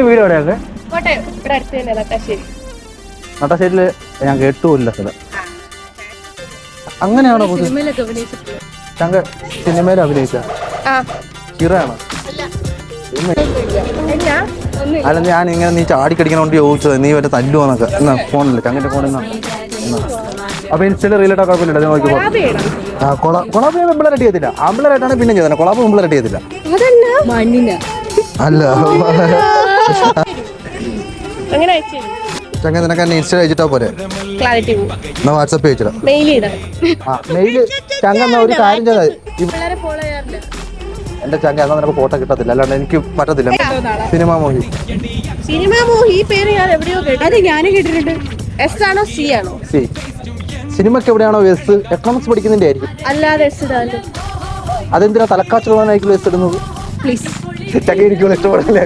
വീട് എവിടെയൊക്കെ? കോട്ടയം ഇവിടെ അടുത്ത് തന്നെ നട്ടാശ്ശേരി. നട്ടാശ്ശേരിയില് ഞാൻ കേട്ടുമില്ല സ്ഥലം. അങ്ങനെയാണോ? സിനിമയിലൊക്കെ അഭിനയിച്ചിട്ടില്ല. ചങ്ക സിനിമയിൽ അഭിനയിച്ച ഹിറാണോ? അല്ല, ഞാൻ ഇങ്ങനെ നീ ചാടിക്കടിക്കണോണ്ട് ചോദിച്ചത്, നീ വരെ തല്ലുവന്നൊക്കെ. എന്നാ ഫോണില്ല, ചങ്ങിന്റെ ഫോണിൽ അപ്പൊ ഇൻസ്റ്റയിൽ റീലിട്ടാ കുഴപ്പമില്ല. നോക്കിക്കോ. കൊളാബ് പെമ്പിളെ ചെയ്യത്തില്ല. ആമ്പിളറായിട്ടാണ് പിന്നെ ചെയ്തത്. കൊളാബ് പെമ്പിളെ ചെയ്തില്ല. അല്ല ചങ്ങ നിനക്ക് എന്നെ ഇൻസ്റ്റ അയച്ചിട്ടാ പോരെ? എന്നാ വാട്സപ്പ് അയച്ചിടാ. മെയില് ചങ്ങ എന്നാ ഒരു കാര്യം ചെയ്താൽ എന്റെ ചങ്ങ എന്നാ നിനക്ക് ഫോട്ടോ കിട്ടത്തില്ല. അല്ലാണ്ട് എനിക്ക് പറ്റത്തില്ല. സിനിമാ മോഹി. സിനിമാ മോഹി പേര് ഞാൻ എവിടെയോ കേട്ടു. ഞാനും കേട്ടിട്ടുണ്ട്. എസ് ആണോ സി ആണോ? സി. സിനിമക്ക് എവിടെയാണോ എസ്? എക്കണോമിക്സ് പഠിക്കുന്നതിന്റെ ആയിരിക്കും. അല്ലാതെ എസ് ഇടാല്ലോ. അതെന്തിനാ തലക്കാച്ചുള്ളവനായിരിക്കും എസ് ഇടുന്നത്? പ്ലീസ് ചക്ക ഇരിക്കുമ്പോൾ ഇഷ്ടപ്പെടില്ല.